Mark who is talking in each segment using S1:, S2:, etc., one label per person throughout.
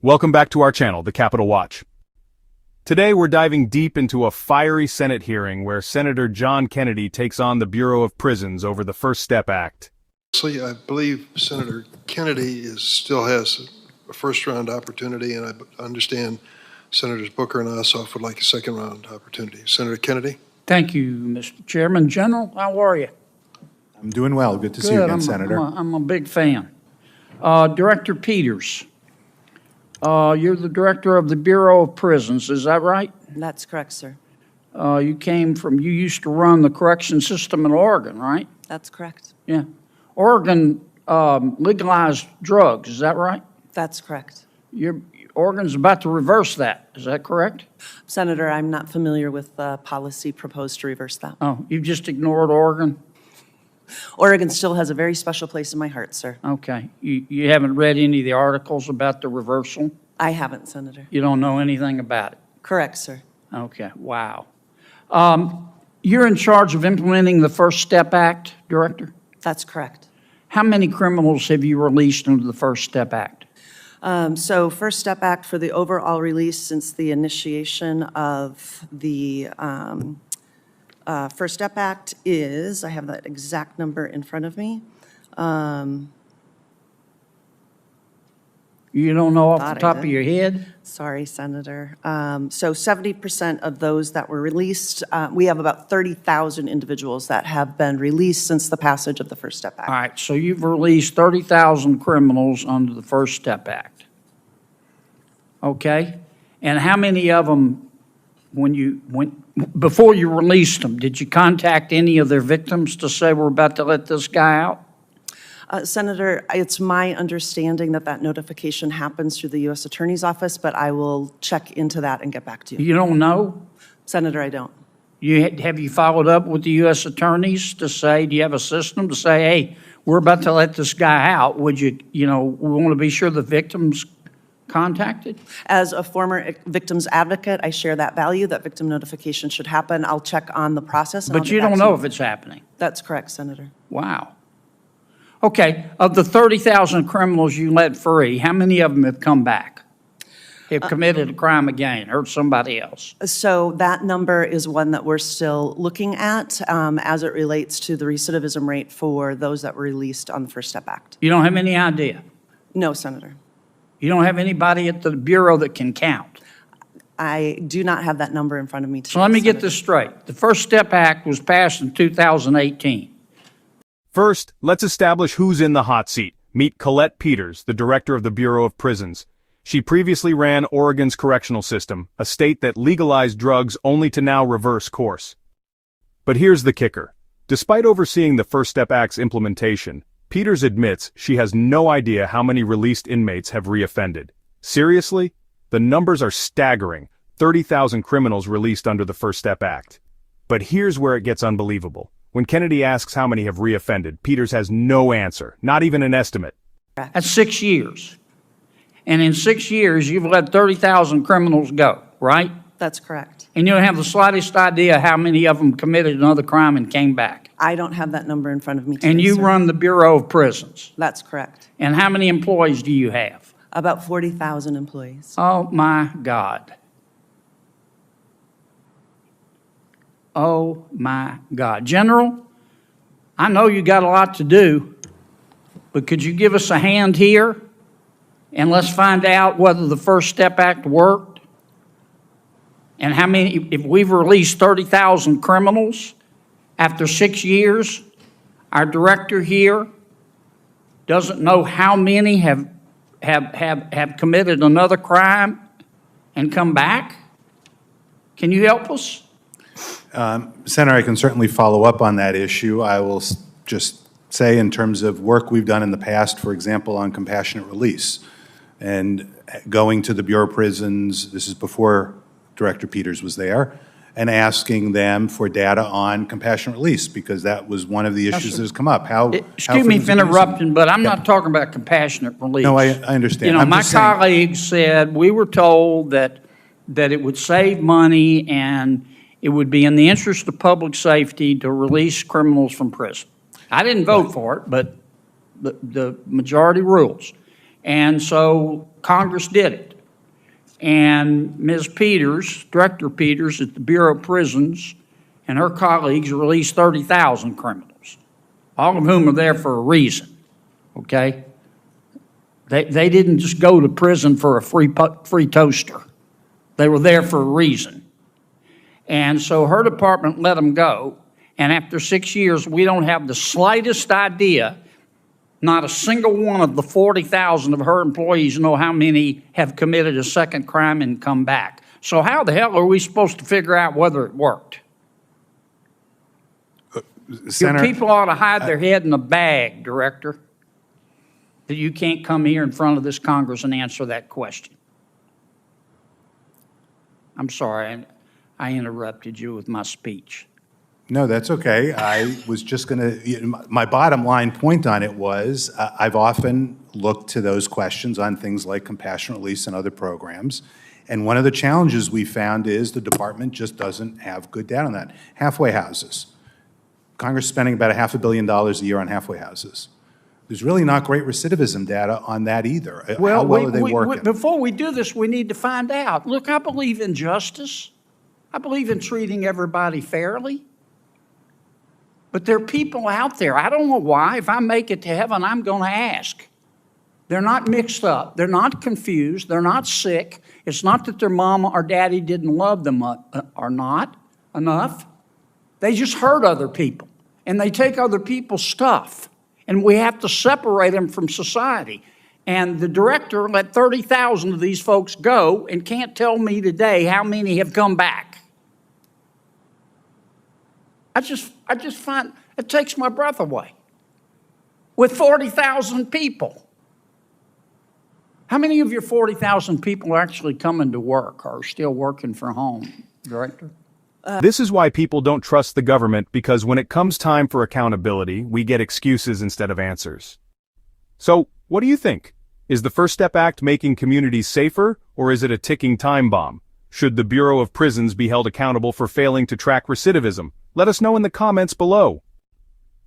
S1: Welcome back to our channel, The Capitol Watch. Today we're diving deep into a fiery Senate hearing where Senator John Kennedy takes on the Bureau of Prisons over the First Step Act.
S2: I believe Senator Kennedy still has a first-round opportunity, and I understand Senators Booker and Ossoff would like a second-round opportunity. Senator Kennedy?
S3: Thank you, Mr. Chairman. General, how are you?
S4: I'm doing well. Good to see you again, Senator.
S3: I'm a big fan. Director Peters, you're the director of the Bureau of Prisons, is that right?
S5: That's correct, sir.
S3: You used to run the correction system in Oregon, right?
S5: That's correct.
S3: Yeah. Oregon legalized drugs, is that right?
S5: That's correct.
S3: Oregon's about to reverse that, is that correct?
S5: Senator, I'm not familiar with the policy proposed to reverse that.
S3: Oh, you just ignored Oregon?
S5: Oregon still has a very special place in my heart, sir.
S3: Okay. You haven't read any of the articles about the reversal?
S5: I haven't, Senator.
S3: You don't know anything about it?
S5: Correct, sir.
S3: Okay, wow. You're in charge of implementing the First Step Act, Director?
S5: That's correct.
S3: How many criminals have you released under the First Step Act?
S5: So First Step Act for the overall release since the initiation of the First Step Act is, I have that exact number in front of me.
S3: You don't know off the top of your head?
S5: Sorry, Senator. So 70% of those that were released, we have about 30,000 individuals that have been released since the passage of the First Step Act.
S3: All right, so you've released 30,000 criminals under the First Step Act. Okay? And how many of them, before you released them, did you contact any of their victims to say we're about to let this guy out?
S5: Senator, it's my understanding that that notification happens through the U.S. Attorney's Office, but I will check into that and get back to you.
S3: You don't know?
S5: Senator, I don't.
S3: Have you followed up with the U.S. attorneys to say, do you have a system to say, hey, we're about to let this guy out? Would we want to be sure the victim's contacted?
S5: As a former victim's advocate, I share that value, that victim notification should happen. I'll check on the process.
S3: But you don't know if it's happening?
S5: That's correct, Senator.
S3: Wow. Okay, of the 30,000 criminals you let free, how many of them have come back? Have committed a crime again, hurt somebody else?
S5: So that number is one that we're still looking at as it relates to the recidivism rate for those that were released on the First Step Act.
S3: You don't have any idea?
S5: No, Senator.
S3: You don't have anybody at the Bureau that can count?
S5: I do not have that number in front of me today,
S3: So let me
S5: Senator.
S3: get this straight. The First Step Act was passed in 2018.
S1: First, let's establish who's in the hot seat. Meet Colette Peters, the director of the Bureau of Prisons. She previously ran Oregon's correctional system, a state that legalized drugs only to now reverse course. But here's the kicker. Despite overseeing the First Step Act's implementation, Peters admits she has no idea how many released inmates have reoffended. Seriously? The numbers are staggering. 30,000 criminals released under the First Step Act. But here's where it gets unbelievable. When Kennedy asks how many have reoffended, Peters has no answer, not even an estimate.
S3: That's 6 years. And in 6 years, you've let 30,000 criminals go, right?
S5: That's correct.
S3: And you don't have the slightest idea how many of them committed another crime and came back.
S5: I don't have that number in front of me today,
S3: And you
S5: sir.
S3: run the Bureau of Prisons.
S5: That's correct.
S3: And how many employees do you have?
S5: About 40,000 employees.
S3: Oh, my God. Oh, my God. General, I know you got a lot to do, but could you give us a hand here? And let's find out whether the First Step Act worked. And how many, if we've released 30,000 criminals after 6 years, our director here doesn't know how many have committed another crime and come back? Can you help us?
S4: Senator, I can certainly follow up on that issue. I will just say in terms of work we've done in the past, for example, on compassionate release, and going to the Bureau of Prisons, this is before Director Peters was there, and asking them for data on compassionate release, because that was one of the issues that has come up.
S3: Excuse me for interrupting, but I'm not talking about compassionate release.
S4: No, I understand.
S3: You know,
S4: I'm
S3: my
S4: just saying-
S3: colleagues said we were told that it would save money and it would be in the interest of public safety to release criminals from prison. I didn't vote for it, but the majority rules. And so Congress did it. And Ms. Peters, Director Peters at the Bureau of Prisons, and her colleagues released 30,000 criminals, all of whom are there for a reason, okay? They didn't just go to prison for a free toaster. They were there for a reason. And so her department let them go, and after 6 years, we don't have the slightest idea. Not a single one of the 40,000 of her employees know how many have committed a second crime and come back. So how the hell are we supposed to figure out whether it worked?
S4: Senator,
S3: Your people ought to hide their head in a bag, Director, that you can't come here in front of this Congress and answer that question. I'm sorry, I interrupted you with my speech.
S4: No, that's okay. I was just going to, my bottom line point on it was, I've often looked to those questions on things like compassionate release and other programs. And one of the challenges we found is the department just doesn't have good data on that. Halfway houses. Congress is spending about $500 million a year on halfway houses. There's really not great recidivism data on that either. How well are they working?
S3: Before we do this, we need to find out. Look, I believe in justice. I believe in treating everybody fairly. But there are people out there, I don't know why, if I make it to heaven, I'm going to ask. They're not mixed up. They're not confused. They're not sick. It's not that their mama or daddy didn't love them or not enough. They just hurt other people, and they take other people's stuff, and we have to separate them from society. And the director let 30,000 of these folks go and can't tell me today how many have come back. I just find it takes my breath away. With 40,000 people. How many of your 40,000 people are actually coming to work or are still working from home, Director?
S1: This is why people don't trust the government, because when it comes time for accountability, we get excuses instead of answers. So, what do you think? Is the First Step Act making communities safer, or is it a ticking time bomb? Should the Bureau of Prisons be held accountable for failing to track recidivism? Let us know in the comments below.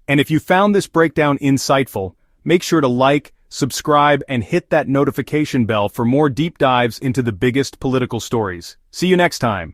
S1: And if you found this breakdown insightful, make sure to like, subscribe, and hit that notification bell for more deep dives into the biggest political stories. See you next time.